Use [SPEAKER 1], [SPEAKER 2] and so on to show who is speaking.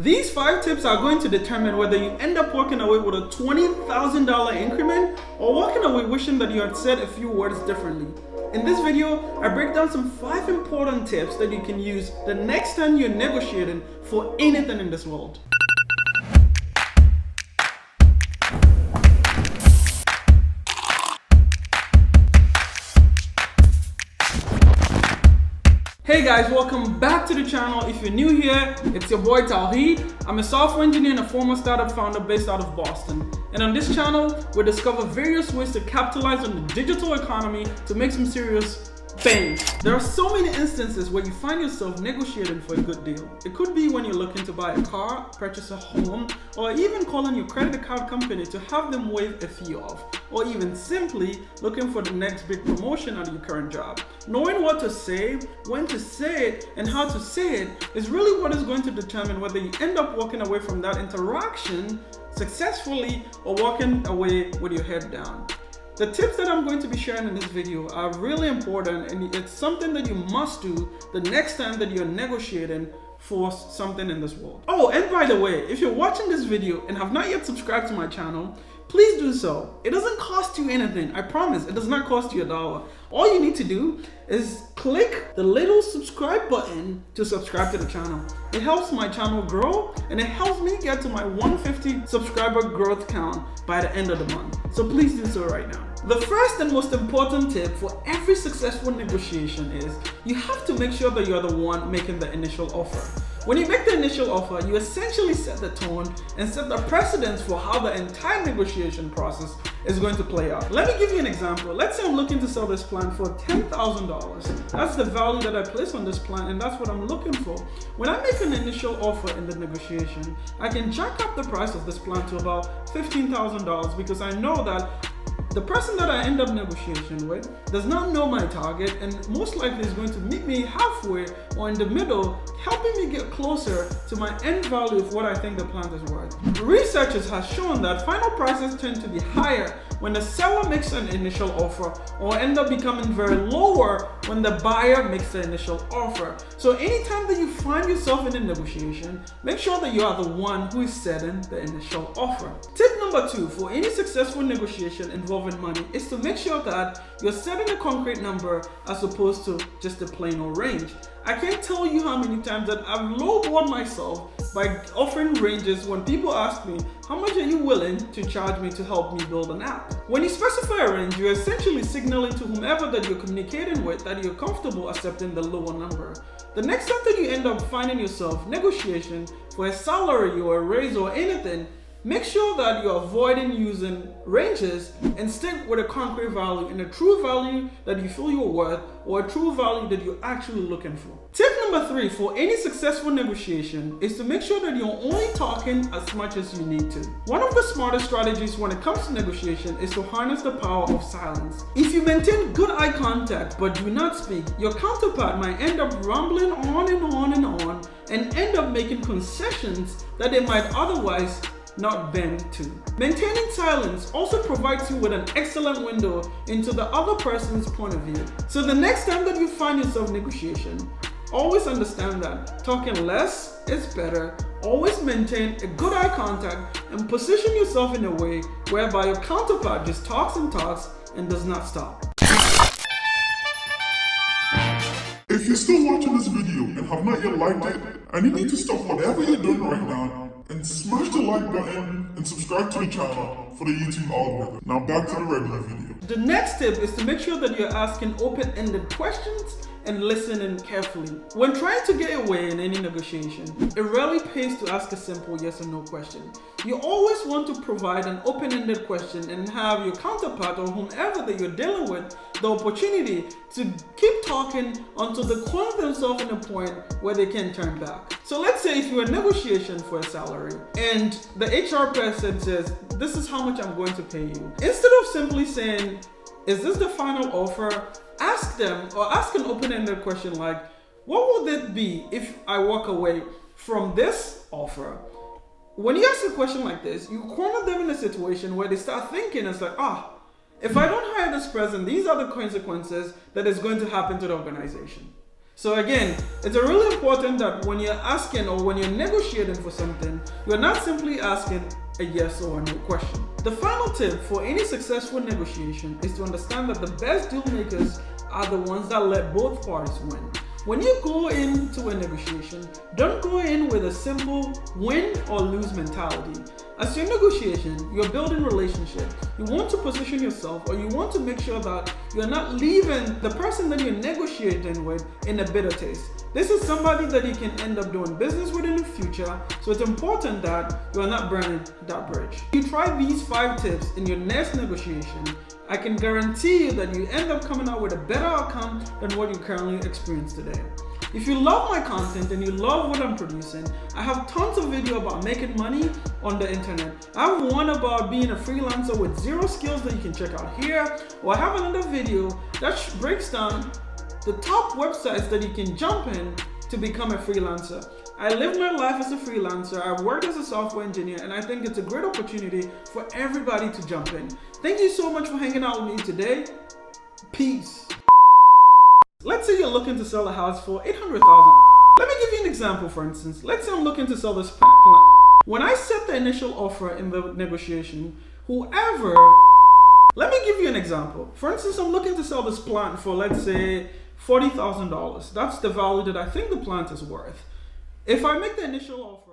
[SPEAKER 1] These 5 tips are going to determine whether you end up walking away with a $20,000 increment or walking away wishing that you had said a few words differently. In this video, I break down some 5 important tips that you can use the next time you're negotiating for anything in this world. Hey guys, welcome back to the channel. If you're new here, it's your boy Tawheed. I'm a software engineer and a former startup founder based out of Boston. And on this channel, we discover various ways to capitalize on the digital economy to make some serious fame. There are so many instances where you find yourself negotiating for a good deal. It could be when you're looking to buy a car, purchase a home, or even calling your credit card company to have them waive a fee off, or even simply looking for the next big promotion at your current job. Knowing what to say, when to say it, and how to say it is really what is going to determine whether you end up walking away from that interaction successfully or walking away with your head down. The tips that I'm going to be sharing in this video are really important, and it's something that you must do the next time that you're negotiating for something in this world. Oh, and by the way, if you're watching this video and have not yet subscribed to my channel, please do so. It doesn't cost you anything. I promise, it does not cost you $1. All you need to do is click the little subscribe button to subscribe to the channel. It helps my channel grow, and it helps me get to my 150 subscriber growth count by the end of the month. So please do so right now. The first and most important tip for every successful negotiation is you have to make sure that you're the one making the initial offer. When you make the initial offer, you essentially set the tone and set the precedence for how the entire negotiation process is going to play out. Let me give you an example. Let's say I'm looking to sell this plan for $10,000. That's the value that I place on this plan, and that's what I'm looking for. When I make an initial offer in the negotiation, I can jack up the price of this plan to about $15,000 because I know that the person that I end up negotiating with does not know my target and most likely is going to meet me halfway or in the middle, helping me get closer to my end value of what I think the plant is worth. Researchers have shown that final prices tend to be higher when the seller makes an initial offer or end up becoming very lower when the buyer makes the initial offer. So anytime that you find yourself in a negotiation, make sure that you are the one who is setting the initial offer. Tip number 2 for any successful negotiation involving money is to make sure that you're setting a concrete number as opposed to just a plain old range. I can't tell you how many times that I've lowballed myself by offering ranges when people ask me, how much are you willing to charge me to help me build an app? When you specify a range, you're essentially signaling to whomever that you're communicating with that you're comfortable accepting the lower number. The next time that you end up finding yourself negotiating for a salary or a raise or anything, make sure that you're avoiding using ranges and stick with a concrete value and a true value that you feel you're worth or a true value that you're actually looking for. Tip number 3 for any successful negotiation is to make sure that you're only talking as much as you need to. One of the smartest strategies when it comes to negotiation is to harness the power of silence. If you maintain good eye contact but do not speak, your counterpart might end up rambling on and on and on and end up making concessions that they might otherwise not bend to. Maintaining silence also provides you with an excellent window into the other person's point of view. So the next time that you find yourself negotiation, always understand that talking less is better. Always maintain a good eye contact and position yourself in a way whereby your counterpart just talks and does not stop.
[SPEAKER 2] If you're still watching this video and have not yet liked it, and you need to stop whatever you're doing right now and smash the like button and subscribe to the channel for the YouTube algorithm. Now back to the regular video.
[SPEAKER 1] The next tip is to make sure that you're asking open-ended questions and listening carefully. When trying to get away in any negotiation, it rarely pays to ask a simple yes or no question. You always want to provide an open-ended question and have your counterpart or whomever that you're dealing with the opportunity to keep talking until they corner themselves in a point where they can turn back. So let's say if you're in negotiation for a salary and the HR person says, this is how much I'm going to pay you. Instead of simply saying, is this the final offer? Ask them or ask an open-ended question like, what would it be if I walk away from this offer? When you ask a question like this, you corner them in a situation where they start thinking, it's like, if I don't hire this person, these are the consequences that is going to happen to the organization. So again, it's really important that when you're asking or when you're negotiating for something, you're not simply asking a yes or a no question. The final tip for any successful negotiation is to understand that the best deal makers are the ones that let both parties win. When you go into a negotiation, don't go in with a simple win or lose mentality. As you're negotiating, you're building relationships. You want to position yourself, or you want to make sure that you're not leaving the person that you're negotiating with in a bitter taste. This is somebody that you can end up doing business with in the future, so it's important that you're not burning that bridge. If you try these 5 tips in your next negotiation, I can guarantee you that you end up coming out with a better outcome than what you currently experience today. If you love my content and you love what I'm producing, I have tons of videos about making money on the internet. I have one about being a freelancer with 0 skills that you can check out here, or I have another video that breaks down the top websites that you can jump in to become a freelancer. I live my life as a freelancer, I've worked as a software engineer, and I think it's a great opportunity for everybody to jump in. Thank you so much for hanging out with me today. Peace. Let's say you're looking to sell a house for $800,000. Let me give you an example, for instance. Let's say I'm looking to sell this plant. When I set the initial offer in the negotiation, let me give you an example. For instance, I'm looking to sell this plant for, let's say, $40,000. That's the value that I think the plant is worth. If I make the initial offer,